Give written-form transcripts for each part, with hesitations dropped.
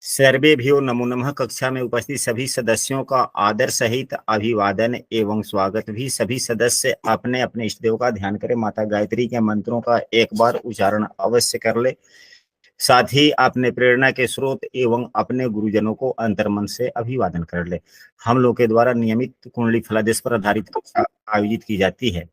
सर्वेभ्यो नमो नमः। कक्षा में उपस्थित सभी सदस्यों का आदर सहित अभिवादन एवं स्वागत। भी सभी सदस्य अपने अपने इष्ट देव का ध्यान करें। माता गायत्री के मंत्रों का एक बार उच्चारण अवश्य कर ले। साथ ही अपने प्रेरणा के स्रोत एवं अपने गुरुजनों को अंतर्मन से अभिवादन कर ले। हम लोग के द्वारा नियमित कुंडली फलादेश पर आधारित कक्षा आयोजित की जाती है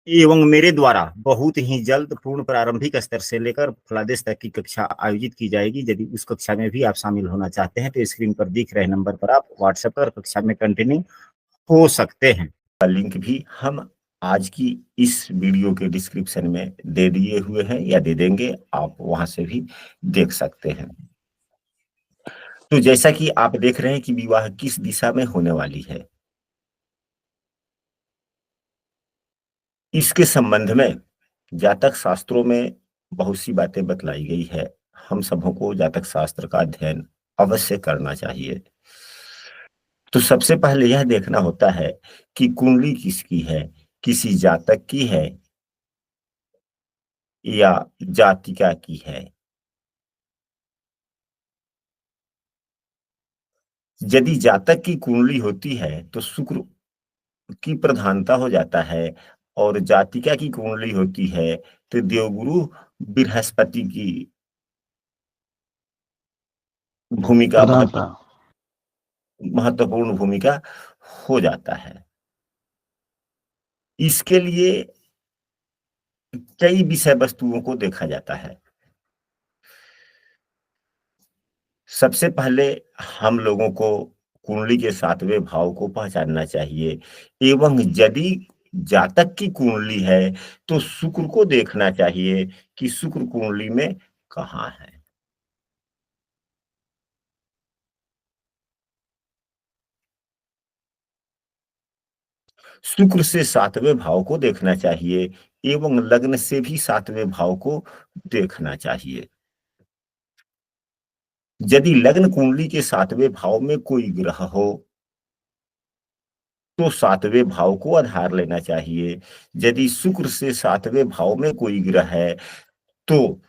एवं मेरे द्वारा बहुत ही जल्द पूर्ण प्रारंभिक स्तर से लेकर फलादेश तक की कक्षा आयोजित की जाएगी। यदि उस कक्षा में भी आप शामिल होना चाहते हैं तो स्क्रीन पर दिख रहे नंबर पर आप व्हाट्सएप पर कक्षा में कंटिन्यू हो सकते हैं। लिंक भी हम आज की इस वीडियो के डिस्क्रिप्शन में दे दिए हुए हैं या दे देंगे, आप वहां से भी देख सकते हैं। तो जैसा कि आप देख रहे हैं कि विवाह किस दिशा में होने वाली है, इसके संबंध में जातक शास्त्रों में बहुत सी बातें बतलाई गई है। हम सबों को जातक शास्त्र का अध्ययन अवश्य करना चाहिए। तो सबसे पहले यह देखना होता है कि कुंडली किसकी है, किसी जातक की है या जातिका की है। यदि जातक की कुंडली होती है तो शुक्र की प्रधानता हो जाता है, और जातिका की कुंडली होती है तो देवगुरु बृहस्पति की भूमिका प्रधानता महत्वपूर्ण भूमिका हो जाता है। इसके लिए कई विषय वस्तुओं को देखा जाता है। सबसे पहले हम लोगों को कुंडली के 7वें भाव को पहचानना चाहिए, एवं यदि जातक की कुंडली है तो शुक्र को देखना चाहिए कि शुक्र कुंडली में कहाँ है। शुक्र से 7वें भाव को देखना चाहिए एवं लग्न से भी 7वें भाव को देखना चाहिए। यदि लग्न कुंडली के 7वें भाव में कोई ग्रह हो तो 7वें भाव को आधार लेना चाहिए। यदि शुक्र से 7वें भाव में कोई ग्रह है तो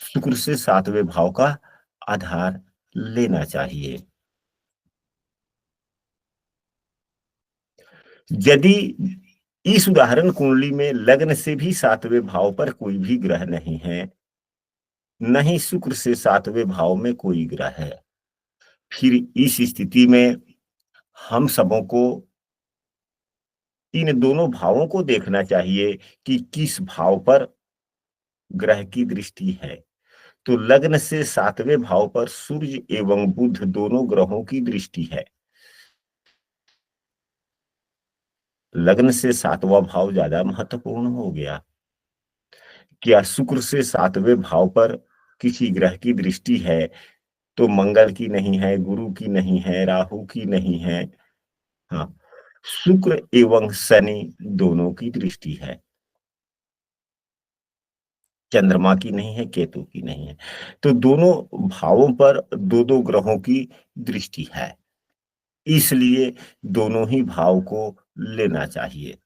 शुक्र से 7वें भाव का आधार लेना चाहिए। यदि इस उदाहरण कुंडली में लग्न से भी 7वें भाव पर कोई भी ग्रह नहीं है, न ही शुक्र से 7वें भाव में कोई ग्रह है, फिर इस स्थिति में हम सबों को इन दोनों भावों को देखना चाहिए कि किस भाव पर ग्रह की दृष्टि है। तो लग्न से 7वें भाव पर सूर्य एवं बुध दोनों ग्रहों की दृष्टि है। लग्न से 7वां भाव ज्यादा महत्वपूर्ण हो गया। क्या शुक्र से 7वें भाव पर किसी ग्रह की दृष्टि है तो मंगल की नहीं है, गुरु की नहीं है, राहु की नहीं है, हाँ, शुक्र एवं शनि दोनों की दृष्टि है। चंद्रमा की नहीं है, केतु की नहीं है। तो दोनों भावों पर दो दो ग्रहों की दृष्टि है, इसलिए दोनों ही भाव को लेना चाहिए।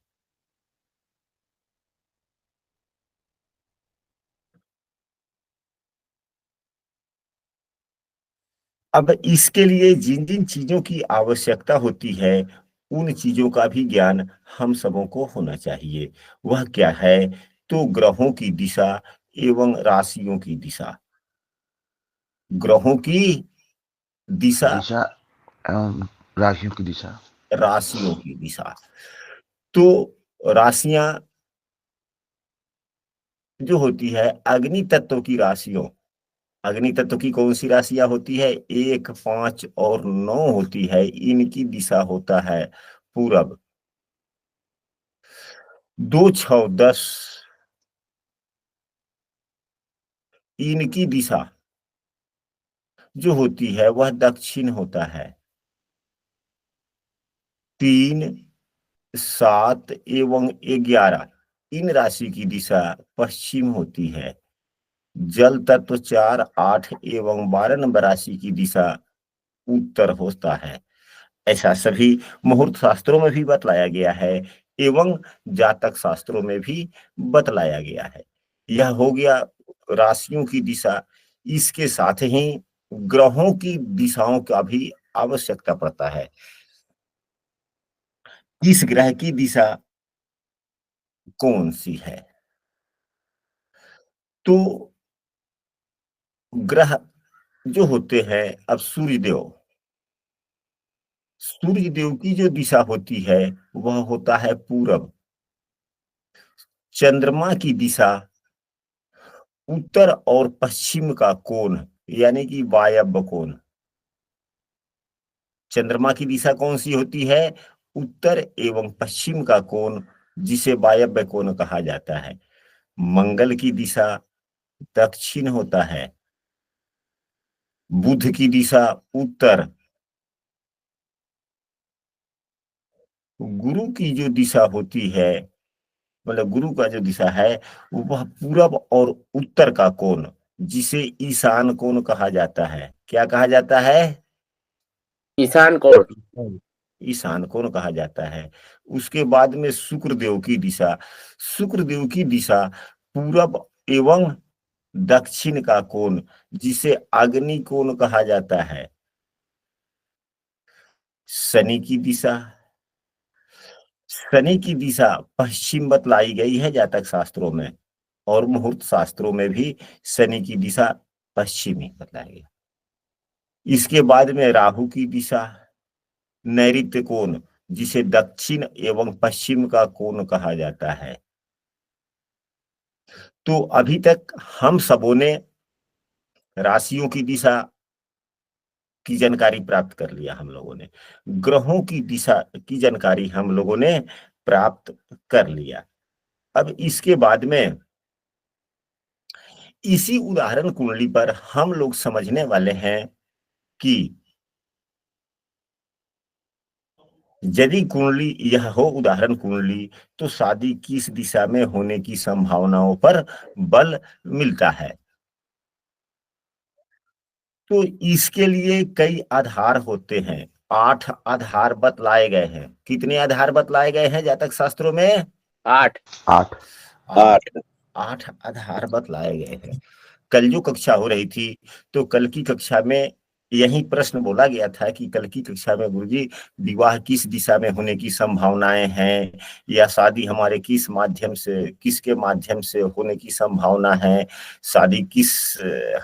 अब इसके लिए जिन जिन चीजों की आवश्यकता होती है उन चीजों का भी ज्ञान हम सबों को होना चाहिए। वह क्या है? तो ग्रहों की दिशा एवं राशियों की दिशा। ग्रहों की दिशा, दिशा एवं राशियों की दिशा। राशियों की दिशा। तो राशियां जो होती है अग्नि तत्व की राशियों, अग्नि तत्व की कौन सी राशियां होती है? 1, 5 और 9 होती है। इनकी दिशा होता है पूरब। 2, 6, 10 इनकी दिशा जो होती है वह दक्षिण होता है। 3, 7 एवं 11 इन राशि की दिशा पश्चिम होती है। जल तत्व 4, 8 एवं 12 नंबर राशि की दिशा उत्तर होता है। ऐसा सभी मुहूर्त शास्त्रों में भी बतलाया गया है एवं जातक शास्त्रों में भी बतलाया गया है। यह हो गया राशियों की दिशा। इसके साथ ही ग्रहों की दिशाओं का भी आवश्यकता पड़ता है। किस ग्रह की दिशा कौन सी है? तो ग्रह जो होते हैं, अब सूर्य देव की जो दिशा होती है वह होता है पूरब। चंद्रमा की दिशा उत्तर और पश्चिम का कोण, यानी कि वायव्य कोण। चंद्रमा की दिशा कौन सी होती है? उत्तर एवं पश्चिम का कोण, जिसे वायव्य कोण कहा जाता है। मंगल की दिशा दक्षिण होता है। बुध की दिशा उत्तर। गुरु की जो दिशा होती है, मतलब गुरु का जो दिशा है, वह पूरब और उत्तर का कोण, जिसे ईशान कोण कहा जाता है। क्या कहा जाता है? ईशान कोण। ईशान कोण कहा जाता है। उसके बाद में शुक्रदेव की दिशा, शुक्रदेव की दिशा पूरब एवं दक्षिण का कोण, जिसे अग्नि कोण कहा जाता है। शनि की दिशा, शनि की दिशा पश्चिम बतलाई गई है जातक शास्त्रों में, और मुहूर्त शास्त्रों में भी शनि की दिशा पश्चिमी बतलाई गई। इसके बाद में राहु की दिशा नैऋत्य कोण, जिसे दक्षिण एवं पश्चिम का कोण कहा जाता है। तो अभी तक हम सबों ने राशियों की दिशा की जानकारी प्राप्त कर लिया, हम लोगों ने ग्रहों की दिशा की जानकारी हम लोगों ने प्राप्त कर लिया। अब इसके बाद में इसी उदाहरण कुंडली पर हम लोग समझने वाले हैं कि यदि कुंडली यह हो उदाहरण कुंडली, तो शादी किस दिशा में होने की संभावनाओं पर बल मिलता है। तो इसके लिए कई आधार होते हैं। 8 आधार बतलाए गए हैं। कितने आधार बतलाए गए हैं जातक शास्त्रों में? 8। 8। 8 आधार बतलाए गए हैं। कल जो कक्षा हो रही थी, तो कल की कक्षा में यही प्रश्न बोला गया था कि कल की कक्षा में गुरुजी विवाह किस दिशा में होने की संभावनाएं हैं, या शादी हमारे किस माध्यम से, किसके माध्यम से होने की संभावना है, शादी किस,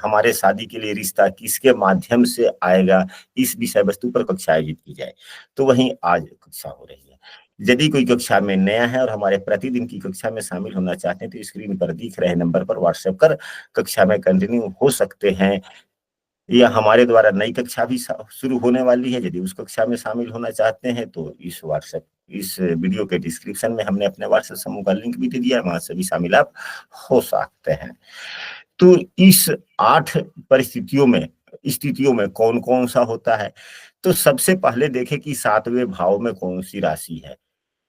हमारे शादी के लिए रिश्ता किसके माध्यम से आएगा, इस विषय वस्तु पर कक्षा आयोजित की जाए। तो वहीं आज कक्षा हो रही है। यदि कोई कक्षा में नया है और हमारे प्रतिदिन की कक्षा में शामिल होना चाहते हैं, तो स्क्रीन पर दिख रहे नंबर पर व्हाट्सएप कर कक्षा में कंटिन्यू हो सकते हैं, या हमारे द्वारा नई कक्षा भी शुरू होने वाली है। यदि उस कक्षा में शामिल होना चाहते हैं तो इस वीडियो के डिस्क्रिप्शन में हमने अपने व्हाट्सएप समूह का लिंक भी दे दिया है, वहां से भी शामिल आप हो सकते हैं। तो इस 8 परिस्थितियों में, स्थितियों में कौन कौन सा होता है? तो सबसे पहले देखें कि 7वें भाव में कौन सी राशि है।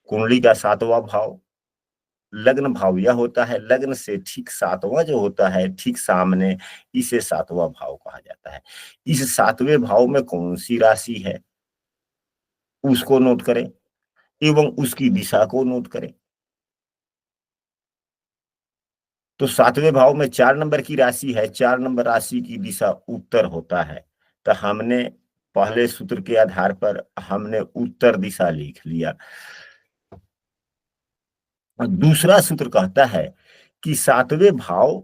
कुंडली का 7वां भाव लग्न भाव यह होता है। लग्न से ठीक 7वां जो होता है, ठीक सामने, इसे 7वां भाव कहा जाता है। इस 7वें भाव में कौन सी राशि है उसको नोट करें एवं उसकी दिशा को नोट करें। तो 7वें भाव में 4 नंबर की राशि है। 4 नंबर राशि की दिशा उत्तर होता है। तो हमने पहले सूत्र के आधार पर हमने उत्तर दिशा लिख लिया। दूसरा सूत्र कहता है कि 7वें भाव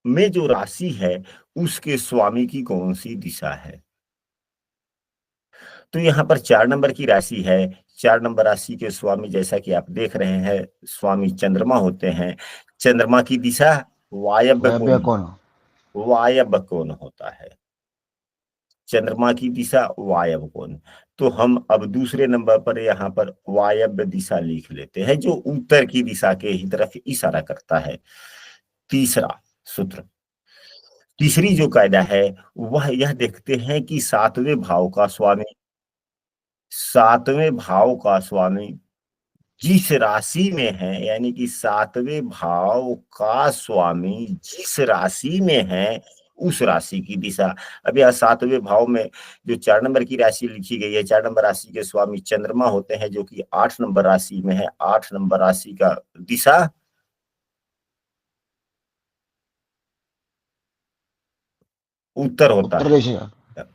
में जो राशि है उसके स्वामी की कौन सी दिशा है। तो यहाँ पर 4 नंबर की राशि है। 4 नंबर राशि के स्वामी, जैसा कि आप देख रहे हैं, स्वामी चंद्रमा होते हैं। चंद्रमा की दिशा वायव्य कोण, वायव्य कोण होता है। चंद्रमा की दिशा वायव्य कोण। तो हम अब दूसरे नंबर पर यहाँ पर वायव्य दिशा लिख लेते हैं, जो उत्तर की दिशा के ही तरफ इशारा करता है। तीसरा सूत्र, तीसरी जो कायदा है वह यह देखते हैं कि 7वें भाव का स्वामी जिस राशि में है, यानी कि 7वें भाव का स्वामी जिस राशि में है उस राशि की दिशा। अब यह 7वें भाव में जो 4 नंबर की राशि लिखी गई है, 4 नंबर राशि के स्वामी चंद्रमा होते हैं, जो कि 8 नंबर राशि में है। 8 नंबर राशि का दिशा उत्तर होता उत्तर है। दिशा।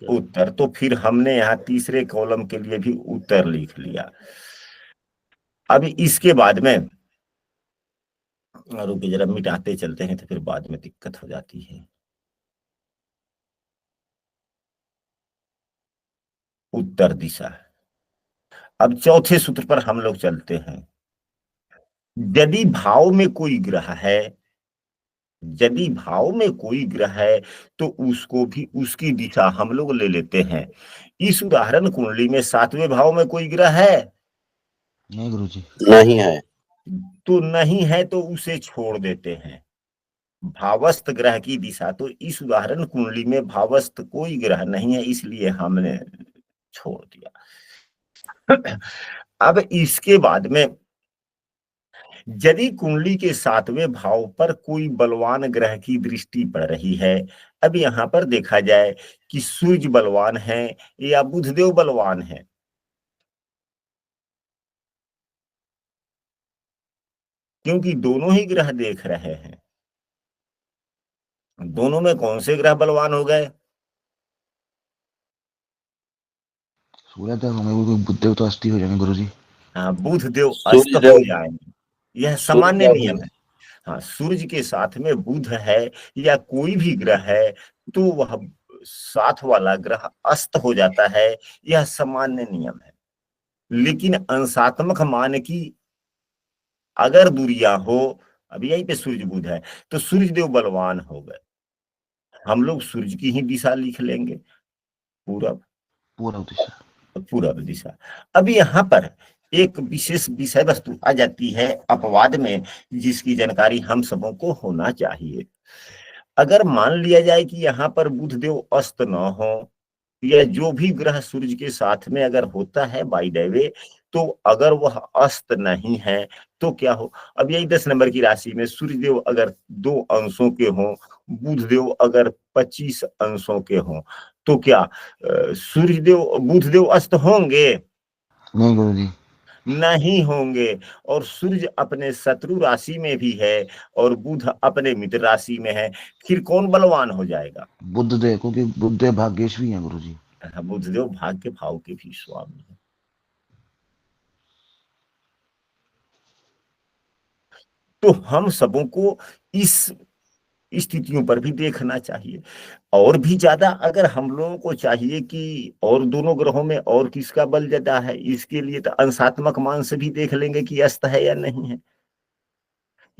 उत्तर, तो फिर हमने यहाँ तीसरे कॉलम के लिए भी उत्तर लिख लिया। अब इसके बाद में रुके जरा मिटाते चलते हैं तो फिर बाद में दिक्कत हो जाती है। उत्तर दिशा। अब चौथे सूत्र पर हम लोग चलते हैं। यदि भाव में कोई ग्रह है, यदि भाव में कोई ग्रह है तो उसको भी उसकी दिशा हम लोग ले लेते हैं। इस उदाहरण कुंडली में 7वें भाव में कोई ग्रह है? नहीं गुरुजी। नहीं है। तो नहीं है तो उसे छोड़ देते हैं। भावस्थ ग्रह की दिशा, तो इस उदाहरण कुंडली में भावस्थ कोई ग्रह नहीं है, इसलिए हमने छोड़ दिया। अब इसके बाद में यदि कुंडली के 7वें भाव पर कोई बलवान ग्रह की दृष्टि पड़ रही है, अब यहां पर देखा जाए कि सूर्य बलवान है या बुधदेव बलवान है। क्योंकि दोनों ही ग्रह देख रहे हैं, दोनों में कौन से ग्रह बलवान हो गए? सूर्यदेव होंगे, बुधदेव तो अस्थि हो जाएंगे गुरुजी। हाँ, बुधदेव अस्त हो सूर्यदेव। जाएंगे, यह सामान्य सूर्यदेव नियम है। हाँ, सूर्य के साथ में बुध है या कोई भी ग्रह है तो वह साथ वाला ग्रह अस्त हो जाता है, यह सामान्य नियम है। लेकिन अंशात्मक मान की अगर दूरियां हो, अब यहीं पे सूर्य बुध है तो सूर्य देव बलवान हो गए, हम लोग सूर्य की ही दिशा लिख लेंगे, पूरब। पूर्व दिशा। पूरब दिशा। अब यहाँ पर एक विशेष विषय वस्तु आ जाती है अपवाद में, जिसकी जानकारी हम सबों को होना चाहिए। अगर मान लिया जाए कि यहाँ पर बुधदेव अस्त न हो, या जो भी ग्रह सूर्य के साथ में अगर होता है बाई द वे, तो अगर वह अस्त नहीं है तो क्या हो? अब यही 10 नंबर की राशि में सूर्यदेव अगर 2 अंशों के हों, बुधदेव अगर 25 अंशों के हों, तो क्या सूर्यदेव बुधदेव अस्त होंगे? नहीं गुरुजी। नहीं होंगे। और सूर्य अपने शत्रु राशि में भी है और बुध अपने मित्र राशि में है, फिर कौन बलवान हो जाएगा? बुधदेव, क्योंकि बुधदेव भाग्येश भी है गुरुजी। बुधदेव भाग्य भाव के भी स्वामी है। तो हम सबों को इस स्थितियों पर भी देखना चाहिए। और भी ज्यादा अगर हम लोगों को चाहिए कि और दोनों ग्रहों में और किसका बल ज्यादा है, इसके लिए तो अंशात्मक मान से भी देख लेंगे कि अस्त है या नहीं है।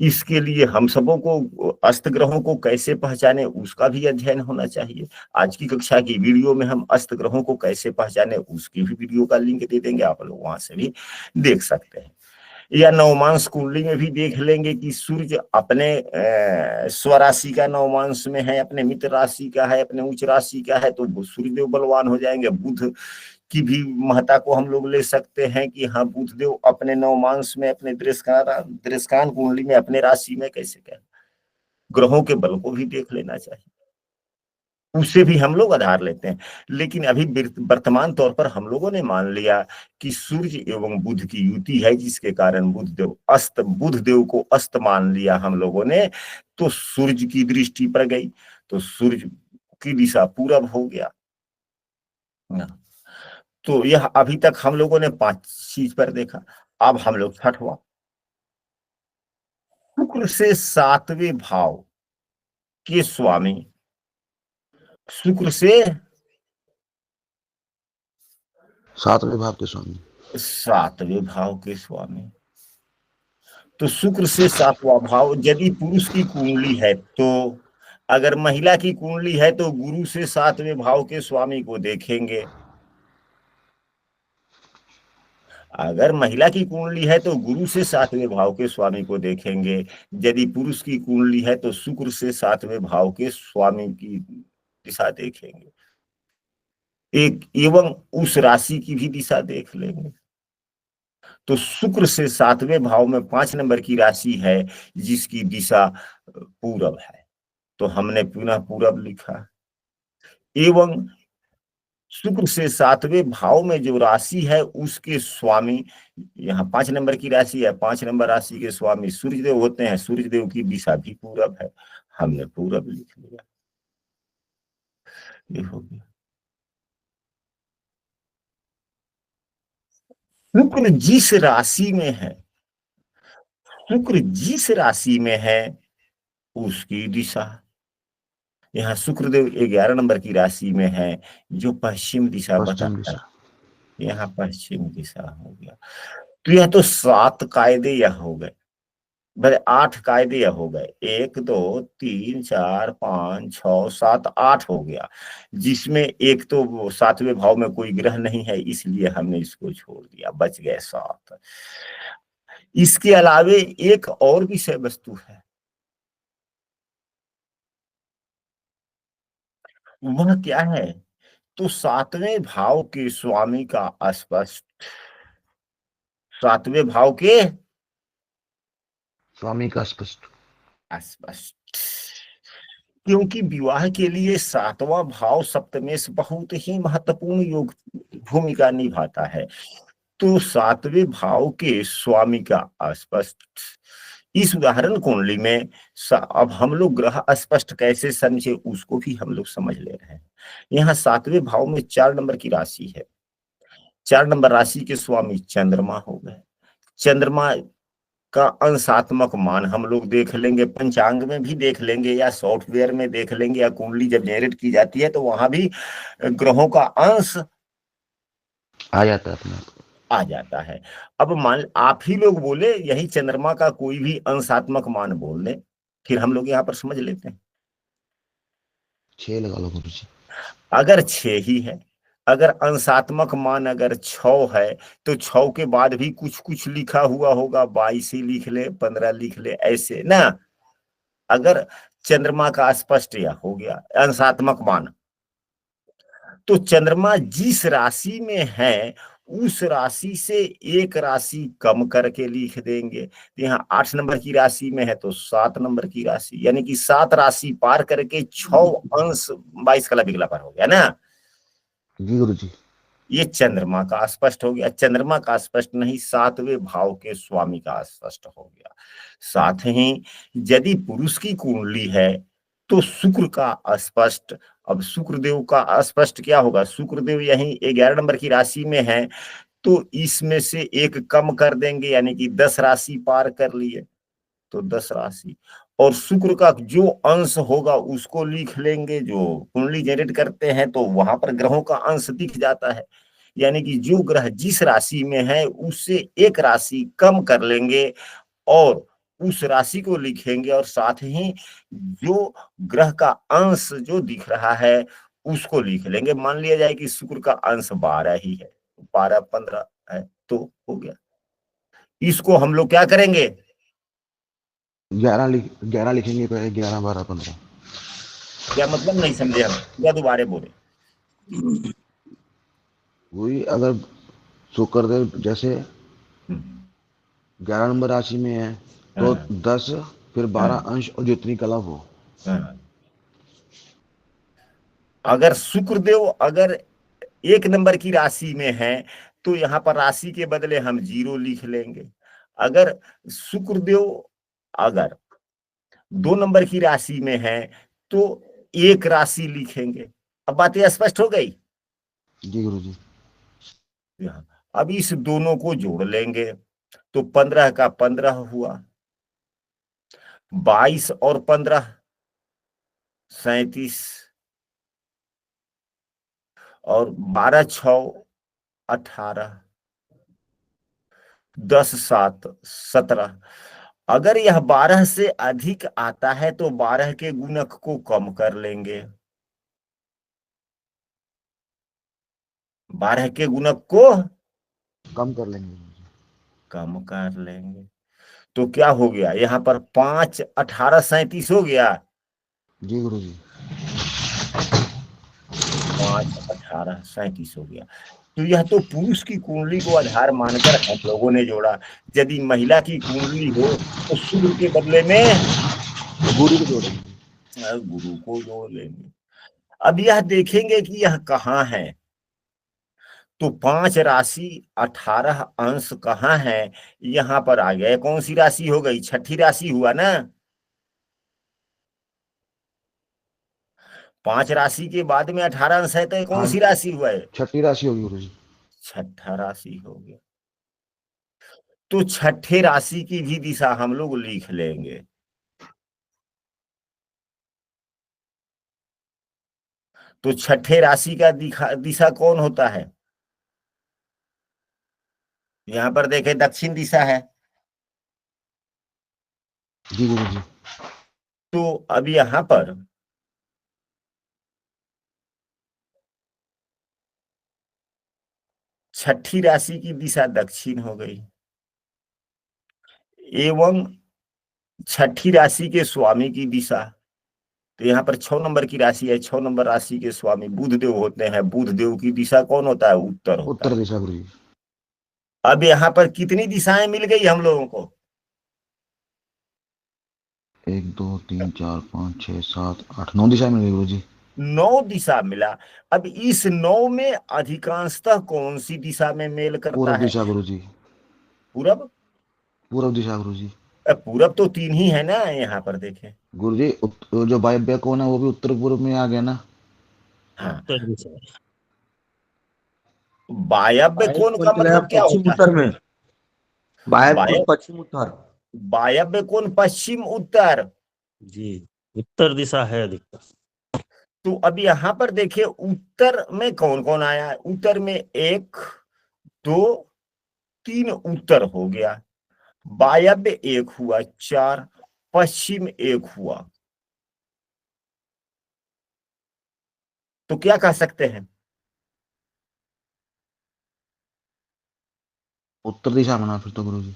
इसके लिए हम सबों को अस्त ग्रहों को कैसे पहचाने उसका भी अध्ययन होना चाहिए। आज की कक्षा की वीडियो में हम अस्त ग्रहों को कैसे पहचाने उसकी भी वीडियो का लिंक दे देंगे, आप लोग वहां से भी देख सकते हैं। या नवमांश कुंडली में भी देख लेंगे कि सूर्य अपने स्वराशि का नवमांश में है, अपने मित्र राशि का है, अपने उच्च राशि का है, तो सूर्यदेव बलवान हो जाएंगे। बुध की भी महत्ता को हम लोग ले सकते हैं कि हाँ, बुधदेव अपने नवमांश में, अपने दृष्कान कुंडली में, अपने राशि में कैसे क्या, ग्रहों के बल को भी देख लेना चाहिए, उससे भी हम लोग आधार लेते हैं। लेकिन अभी वर्तमान तौर पर हम लोगों ने मान लिया कि सूर्य एवं बुध की युति है, जिसके कारण बुधदेव को अस्त मान लिया हम लोगों ने, तो सूर्य की दृष्टि पड़ गई, तो सूर्य की दिशा पूरब हो गया। तो यह अभी तक हम लोगों ने 5 चीज पर देखा। अब हम लोग 6वां, शुक्र से 7वें भाव के स्वामी, शुक्र से 7वें भाव के स्वामी। 7वें भाव के स्वामी। तो शुक्र से 7वां भाव यदि पुरुष की कुंडली है तो, अगर महिला की कुंडली है तो गुरु से 7वें भाव के स्वामी को देखेंगे। अगर महिला की कुंडली है तो गुरु से 7वें भाव के स्वामी को देखेंगे। यदि पुरुष की कुंडली है तो शुक्र से 7वें भाव के स्वामी की दिशा देखेंगे। एक एवं उस राशि की भी दिशा देख लेंगे। तो शुक्र से 7वें भाव में 5 नंबर की राशि है जिसकी दिशा पूरब है, तो हमने पुनः पूरब लिखा। एवं शुक्र से 7वें भाव में जो राशि है उसके स्वामी, यहाँ 5 नंबर की राशि है, 5 नंबर राशि के स्वामी सूर्यदेव होते हैं, सूर्यदेव की दिशा भी पूरब है, हमने पूरब लिख लिया। ये हो गया। शुक्र जिस राशि में है, शुक्र जिस राशि में है उसकी दिशा, यहाँ शुक्रदेव 11 नंबर की राशि में है जो पश्चिम दिशा पश्चिम बताता है, दिशा। यहाँ पश्चिम दिशा हो गया। तो यह तो 7 कायदे यह हो गए, भले 8 कायदे यह हो गए, 1 2 3 4 5 6 7 8 हो गया, जिसमें एक तो वो 7वें भाव में कोई ग्रह नहीं है, इसलिए हमने इसको छोड़ दिया, बच गए 7। इसके अलावे एक और विषय वस्तु है, वह क्या है? तो 7वें भाव के स्वामी का अस्पष्ट, 7वें भाव के स्वामी का स्पष्ट। अस्पष्ट, क्योंकि विवाह के लिए 7वां भाव सप्तमेश बहुत ही महत्वपूर्ण योग भूमिका निभाता है। तो 7वें भाव के स्वामी का अस्पष्ट, इस उदाहरण कुंडली में अब हम लोग ग्रह अस्पष्ट कैसे समझे उसको भी हम लोग समझ ले रहे हैं। यहाँ 7वें भाव में 4 नंबर की राशि है, 4 नंबर राशि के स्वामी चंद्रमा हो गए। चंद्रमा का अंशात्मक मान हम लोग देख लेंगे, पंचांग में भी देख लेंगे या सॉफ्टवेयर में देख लेंगे, या कुंडली जब जनरेट की जाती है तो वहां भी ग्रहों का अंश आ जाता है अपने आप। आ जाता है। अब मान आप ही लोग बोले यही चंद्रमा का कोई भी अंशात्मक मान बोल दे, फिर हम लोग यहाँ पर समझ लेते हैं। 6 लगा लो गुरु जी। अगर 6 ही है, अगर अंशात्मक मान अगर 6 है, तो 6 के बाद भी कुछ कुछ लिखा हुआ होगा, 22 ही लिख ले, 15 लिख ले, ऐसे ना। अगर चंद्रमा का स्पष्ट या हो गया अंशात्मक मान, तो चंद्रमा जिस राशि में है उस राशि से एक राशि कम करके लिख देंगे। यहाँ 8 नंबर की राशि में है तो 7 नंबर की राशि, यानी कि 7 राशि पार करके 6 अंश 22 कला बिगला पर हो गया ना। जी गुरु जी। ये चंद्रमा का स्पष्ट हो गया। चंद्रमा का स्पष्ट नहीं, 7वें भाव के स्वामी का स्पष्ट हो गया। साथ ही यदि पुरुष की कुंडली है तो शुक्र का स्पष्ट। अब शुक्रदेव का स्पष्ट क्या होगा? शुक्रदेव यही 11 नंबर की राशि में है, तो इसमें से एक कम कर देंगे, यानी कि 10 राशि पार कर लिए तो 10 राशि, और शुक्र का जो अंश होगा उसको लिख लेंगे। जो कुंडली जनरेट करते हैं तो वहां पर ग्रहों का अंश दिख जाता है, यानी कि जो ग्रह जिस राशि में है उससे एक राशि कम कर लेंगे और उस राशि को लिखेंगे, और साथ ही जो ग्रह का अंश जो दिख रहा है उसको लिख लेंगे। मान लिया जाए कि शुक्र का अंश 12 ही है, 12 15 है तो हो गया। इसको हम लोग क्या करेंगे? 11 लिखेंगे पहले, 11 12 15। क्या मतलब नहीं समझे हम, या दोबारा बोले? वही अगर शुक्रदेव जैसे हम्म, 11 नंबर राशि में है तो हाँ 10 फिर 12 हाँ अंश और जितनी कला हो। हाँ। अगर शुक्रदेव अगर 1 नंबर की राशि में है तो यहाँ पर राशि के बदले हम 0 लिख लेंगे। अगर शुक्रदेव अगर 2 नंबर की राशि में है तो एक राशि लिखेंगे। अब बातें स्पष्ट हो गई। जी गुरु जी। यहाँ अब इस दोनों को जोड़ लेंगे तो 15 का 15 हुआ, 22 और 15 37, और 12 6 18, 10 7 17। अगर यह 12 से अधिक आता है तो 12 के गुणक को कम कर लेंगे, 12 के गुणक को कम कर लेंगे गुरु जी। कम कर लेंगे। तो क्या हो गया? यहाँ पर 5 18 37 हो गया। जी गुरु जी। 5 18 37 हो गया। तो यह तो पुरुष की कुंडली को आधार मानकर हम लोगों ने जोड़ा। यदि महिला की कुंडली हो तो शुक्र के बदले में गुरु को जोड़ेंगे। गुरु को जोड़ लेंगे। अब यह देखेंगे कि यह कहाँ है, तो 5 राशि 18 अंश कहाँ है? यहाँ पर आ गया। कौन सी राशि हो गई? छठी राशि हुआ ना। 5 राशि के बाद में 18 अंश है, तो ये कौन हाँ, सी राशि हुआ है? छठी राशि होगी गुरु जी। छठा राशि हो गया। तो छठे राशि की भी दिशा हम लोग लिख लेंगे। तो छठे राशि का दिशा कौन होता है? यहां पर देखें दक्षिण दिशा है। जी गुरु जी। तो अब यहां पर छठी राशि की दिशा दक्षिण हो गई, एवं छठी राशि के स्वामी की दिशा, तो यहाँ पर 6 नंबर की राशि है, 6 नंबर राशि के स्वामी बुध देव होते हैं। बुध देव की दिशा कौन होता है? उत्तर होता उत्तर है। दिशा गुरु जी। अब यहाँ पर कितनी दिशाएं मिल गई हम लोगों को? 1 2 3 4 5 6 7 8 9 दिशा मिल गई गुरु जी। 9 दिशा मिला। अब इस 9 में अधिकांशतः कौन सी दिशा में मेल करता पूर्व है? दिशा गुरु जी। पूरब। पूर्व दिशा गुरु जी। पूरब तो 3 ही है ना, यहाँ पर देखें। गुरु जी जो वायव्य कोण है वो भी उत्तर पूर्व में आ गया ना। हाँ, उत्तर दिशा। वायव्य वायव्य कोण कोण का चला मतलब क्या पश्चिम होता है? उत्तर में। वायव्य कोण वायव्य पश्चिम उत्तर। वायव्य कोण पश्चिम उत्तर। जी, उत्तर दिशा है अधिकतर। तो अब यहां पर देखिए उत्तर में कौन कौन आया है? उत्तर में 1 2 3 उत्तर हो गया, वायव्य 1 हुआ, 4, पश्चिम 1 हुआ। तो क्या कह सकते हैं? उत्तर दिशा बना फिर तो गुरु जी।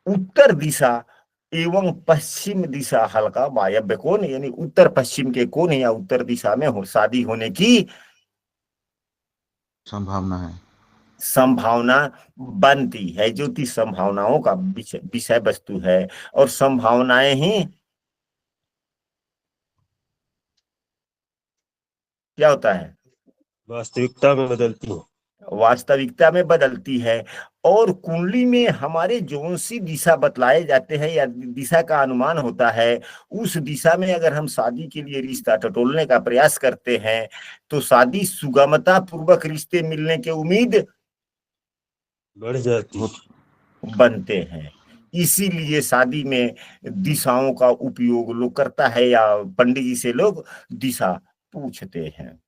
उत्तर दिशा एवं पश्चिम दिशा हल्का वायव्य कोण, यानी उत्तर पश्चिम के कोण या उत्तर दिशा में हो शादी होने की संभावना है। संभावना बनती है। ज्योतिष संभावनाओं का विषय वस्तु है, और संभावनाएं ही क्या होता है? वास्तविकता में बदलती है। वास्तविकता में बदलती है। और कुंडली में हमारे जोन सी दिशा बतलाए जाते हैं या दिशा का अनुमान होता है, उस दिशा में अगर हम शादी के लिए रिश्ता टटोलने का प्रयास करते हैं तो शादी सुगमता पूर्वक रिश्ते मिलने की उम्मीद बढ़ जाती है। बनते हैं। इसीलिए शादी में दिशाओं का उपयोग लोग करता है, या पंडित जी से लोग दिशा पूछते हैं।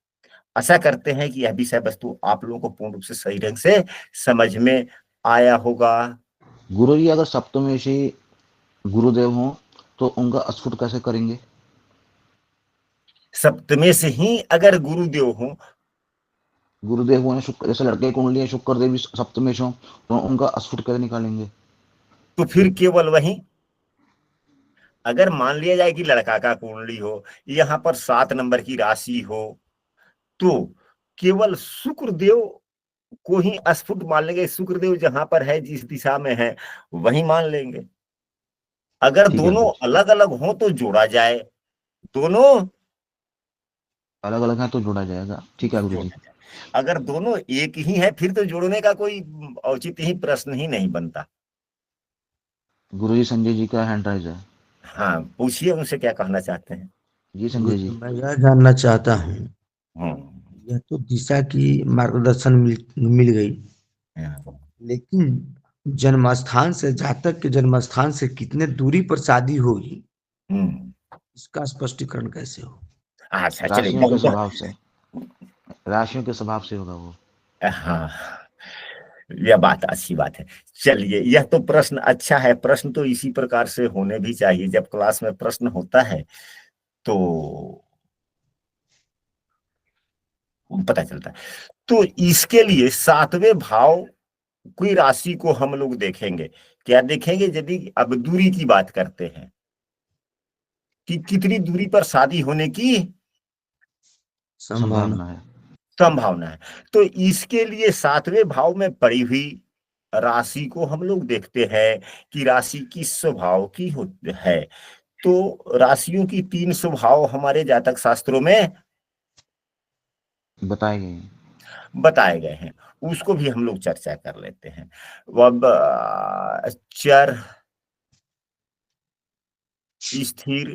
आशा करते हैं कि यह विषय वस्तु आप लोगों को पूर्ण रूप से सही ढंग से समझ में आया होगा। गुरु जी अगर सप्तमेशी गुरुदेव हो तो उनका स्फुट कैसे करेंगे? सप्तमे से ही अगर गुरुदेव हो, गुरुदेव हो शुक्र, जैसे लड़के की कुंडली है शुक्र देव सप्तमेश हो तो उनका स्फुट कैसे निकालेंगे? तो फिर केवल वही, अगर मान लिया जाए कि लड़का का कुंडली हो, यहाँ पर 7 नंबर की राशि हो, तो केवल शुक्रदेव को ही स्फुट मान लेंगे। शुक्रदेव जहां पर है, जिस दिशा में है, वही मान लेंगे। अगर ठीक है दोनों गुरु जी। अलग अलग हो तो जोड़ा जाए। दोनों अलग अलग है तो जोड़ा जाएगा। ठीक है गुरु जी। जोड़ा जाए। अगर दोनों एक ही है फिर तो जोड़ने का कोई औचित्य ही प्रश्न ही नहीं बनता। गुरु जी संजय जी का हैंड राइज है। हाँ, पूछिए उनसे क्या कहना चाहते हैं। जी संजय जी। मैं यह जानना चाहता हूँ, हम्म, यह तो दिशा की मार्गदर्शन मिल गई, हाँ, लेकिन जन्मस्थान से, जातक के जन्मस्थान से कितने दूरी पर शादी होगी, हम्म। इसका स्पष्टीकरण कैसे हो? अच्छा चलिए, राशियों के बहुत स्वभाव से, राशियों के स्वभाव से होगा वो। हाँ, यह बात अच्छी बात है। चलिए, यह तो प्रश्न अच्छा है। प्रश्न तो इसी प्रकार से होने भी चाहिए। जब क्लास में प्रश्न होता है तो पता चलता है। तो इसके लिए 7वें भाव की राशि को हम लोग देखेंगे। क्या देखेंगे? यदि अब दूरी की बात करते हैं कि कितनी दूरी पर शादी होने की संभावना। संभावना है। संभावना है, तो इसके लिए 7वें भाव में पड़ी हुई राशि को हम लोग देखते हैं कि राशि किस स्वभाव की होती है। तो राशियों की 3 स्वभाव हमारे जातक शास्त्रों में बताए गए हैं। बताए गए हैं, उसको भी हम लोग चर्चा कर लेते हैं। अब चर, स्थिर,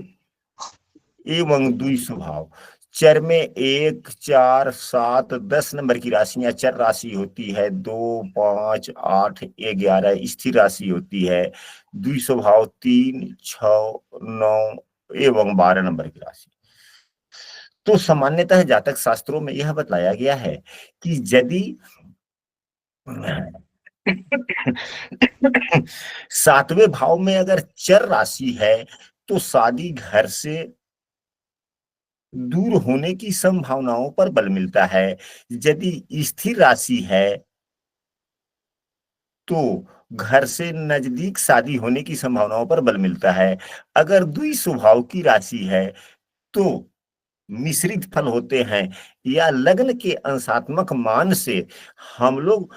एवं द्वि स्वभाव। चर में 1, 4, 7, 10 नंबर की राशियां चर राशि होती है, 2, 5, 8, 11 स्थिर राशि होती है। द्वि स्वभाव 3, 6, 9 एवं 12 नंबर की राशि। तो सामान्यतः जातक शास्त्रों में यह बतलाया गया है कि यदि सातवें भाव में अगर चर राशि है तो शादी घर से दूर होने की संभावनाओं पर बल मिलता है। यदि स्थिर राशि है तो घर से नजदीक शादी होने की संभावनाओं पर बल मिलता है। अगर द्वि स्वभाव की राशि है तो मिश्रित फल होते हैं, या लग्न के अंशात्मक मान से हम लोग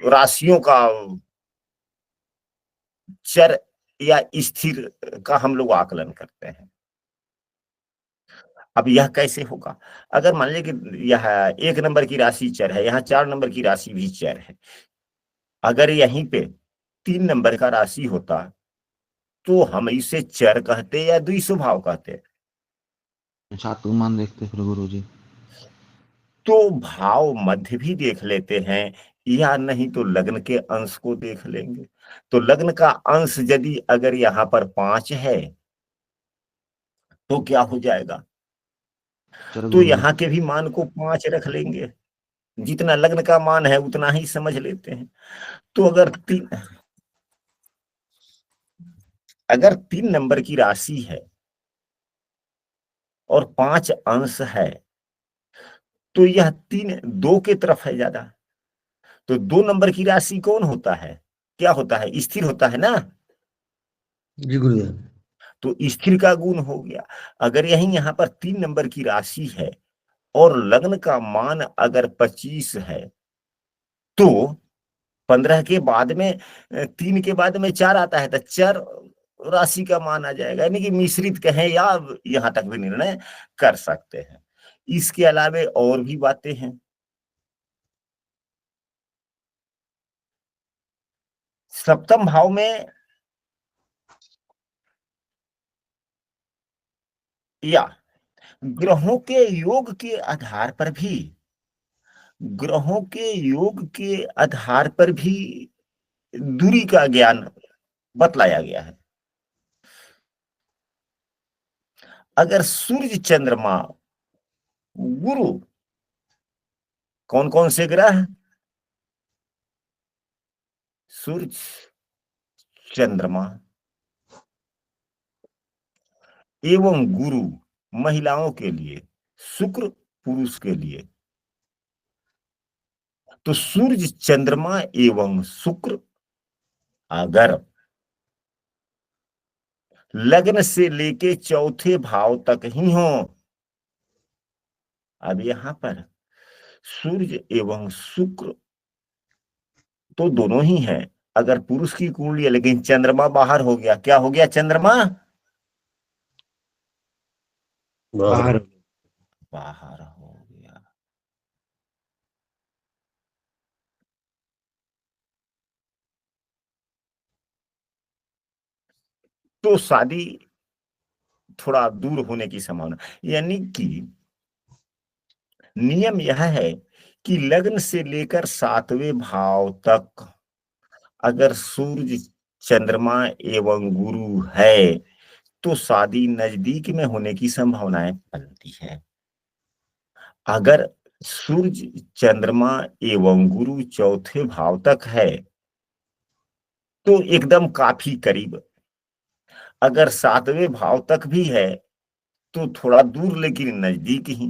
राशियों का चर या स्थिर का हम लोग आकलन करते हैं। अब यह कैसे होगा? अगर मान लीजिए कि यह 1 नंबर की राशि चर है, यहाँ 4 नंबर की राशि भी चर है, अगर यहीं पे 3 नंबर का राशि होता तो हम इसे चर कहते या द्विस्वभाव कहते? सातवें मान देखते फिर गुरु जी। तो भाव मध्य भी देख लेते हैं, या नहीं तो लग्न के अंश को देख लेंगे। तो लग्न का अंश यदि अगर यहाँ पर 5 है तो क्या हो जाएगा? चर तो गुरु जी। यहाँ के भी मान को 5 रख लेंगे, जितना लग्न का मान है उतना ही समझ लेते हैं। तो अगर 3 नंबर की राशि है और 5 अंश है तो यह 3 2 के तरफ है ज्यादा। तो 2 नंबर की राशि कौन होता है? क्या होता है? स्थिर होता है ना। जी गुरुदेव। तो स्थिर का गुण हो गया। अगर यही यहाँ पर 3 नंबर की राशि है और लग्न का मान अगर 25 है तो 15 के बाद में 3 के बाद में 4 आता है तो चर राशि का मान आ जाएगा, यानी कि मिश्रित कहें या यहाँ तक भी निर्णय कर सकते हैं। इसके अलावे और भी बातें हैं। सप्तम भाव में या ग्रहों के योग के आधार पर भी दूरी का ज्ञान बतलाया गया है। अगर सूर्य, चंद्रमा, गुरु, कौन कौन से ग्रह? सूर्य, चंद्रमा एवं गुरु महिलाओं के लिए, शुक्र पुरुष के लिए। तो सूर्य, चंद्रमा एवं शुक्र अगर लग्न से लेके चौथे भाव तक ही हो, अब यहां पर सूर्य एवं शुक्र तो दोनों ही हैं। अगर पुरुष की कुंडली है लेकिन चंद्रमा बाहर हो गया, क्या हो गया? चंद्रमा बाहर। बाहर हो गया। तो शादी थोड़ा दूर होने की संभावना, यानी कि नियम यह है कि लग्न से लेकर 7वें भाव तक अगर सूर्य, चंद्रमा एवं गुरु है तो शादी नजदीक में होने की संभावनाएं बनती है। अगर सूर्य, चंद्रमा एवं गुरु चौथे भाव तक है तो एकदम काफी करीब। अगर 7वें भाव तक भी है तो थोड़ा दूर लेकिन नजदीक ही।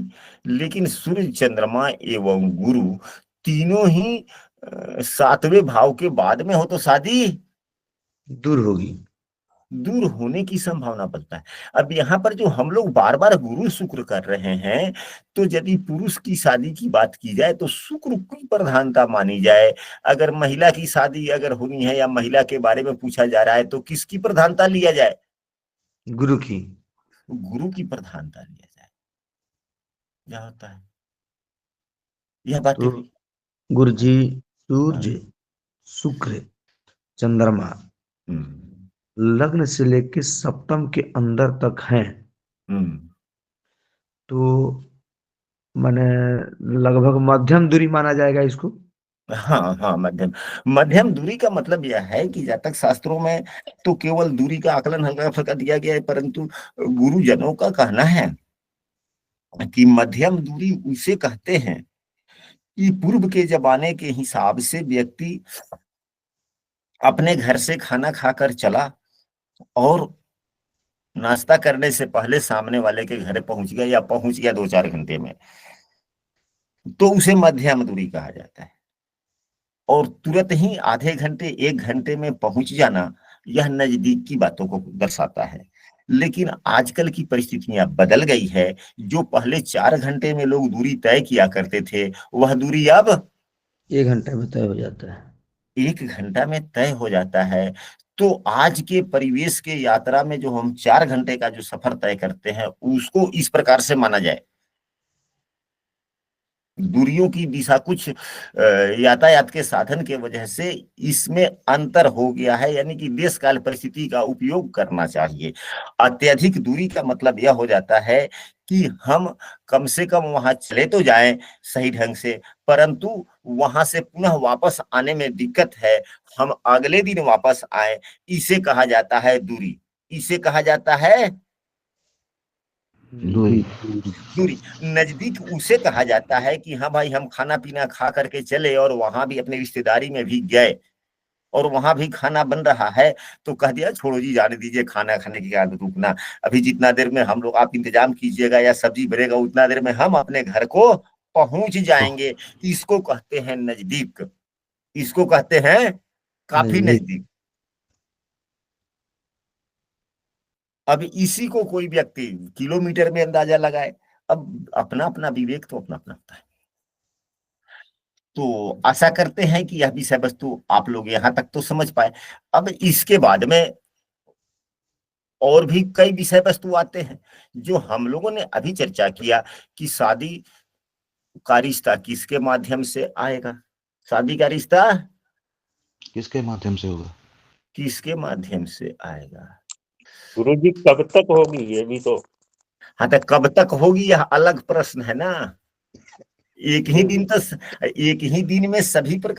लेकिन सूर्य, चंद्रमा एवं गुरु तीनों ही 7वें भाव के बाद में हो तो शादी दूर होगी। दूर होने की संभावना बनता है। अब यहाँ पर जो हम लोग बार बार गुरु शुक्र कर रहे हैं, तो यदि पुरुष की शादी की बात की जाए तो शुक्र की प्रधानता मानी जाए। अगर महिला की शादी अगर होनी है या महिला के बारे में पूछा जा रहा है तो किसकी प्रधानता लिया जाए? गुरु की। गुरु की प्रधानता लिया जाए। क्या होता है? यह बातें तो हुई। गुरु जी, हाँ। सूर्य, शुक्र, चंद्रमा, हम्म। लग्न से लेके सप्तम के अंदर तक हैं, तो माने लगभग मध्यम दूरी माना जाएगा इसको। हाँ हाँ, मध्यम मध्यम दूरी का मतलब यह है कि जातक शास्त्रों में तो केवल दूरी का आकलन हल्का फुल्का दिया गया है, परंतु गुरुजनों का कहना है कि मध्यम दूरी उसे कहते हैं कि पूर्व के जमाने के हिसाब से व्यक्ति अपने घर से खाना खाकर चला और नाश्ता करने से पहले सामने वाले के घर पहुंच गया या पहुंच गया 2-4 घंटे में, तो उसे मध्यम दूरी कहा जाता है। और तुरंत ही आधे घंटे 1 घंटे में पहुंच जाना, यह नजदीक की बातों को दर्शाता है। लेकिन आजकल की परिस्थितियां बदल गई है। जो पहले 4 घंटे में लोग दूरी तय किया करते थे, वह दूरी अब 1 घंटे में तय हो जाता है। 1 घंटा में तय हो जाता है। तो आज के परिवेश के यात्रा में जो हम 4 घंटे का जो सफर तय करते हैं, उसको इस प्रकार से माना जाए। दूरियों की दिशा कुछ यातायात के साधन के वजह से इसमें अंतर हो गया है, यानी कि देश काल परिस्थिति का उपयोग करना चाहिए। अत्यधिक दूरी का मतलब यह हो जाता है कि हम कम से कम वहां चले तो जाएं सही ढंग से, परंतु वहां से पुनः वापस आने में दिक्कत है, हम अगले दिन वापस आए, इसे कहा जाता है दूरी। इसे कहा जाता है दूरी। दूरी। नजदीक उसे कहा जाता है कि हाँ भाई, हम खाना पीना खा करके चले और वहां भी अपनी रिश्तेदारी में भी गए और वहां भी खाना बन रहा है, तो कह दिया छोड़ो जी, जाने दीजिए, खाना खाने की क्या रुकना, अभी जितना देर में हम लोग आप इंतजाम कीजिएगा या सब्जी बनेगा, उतना देर में हम अपने घर को पहुंच जाएंगे। इसको कहते हैं नजदीक, इसको कहते हैं काफी नजदीक। अब इसी को कोई व्यक्ति किलोमीटर में अंदाजा लगाए। अब अपना अपना विवेक तो अपना अपना होता है। तो आशा करते हैं कि यह विषय वस्तु आप लोग यहां तक तो समझ पाए। अब इसके बाद में और भी कई विषय वस्तु आते हैं जो हम लोगों ने अभी चर्चा किया कि शादी का रिश्ता किसके माध्यम से आएगा, शादी का रिश्ता किसके माध्यम से होगा, किसके माध्यम से आएगा। गुरुजी कब तक होगी ये भी तो। हाँ, तो कब तक होगी यह अलग प्रश्न है ना। एक ही दिन में सभी प्रकार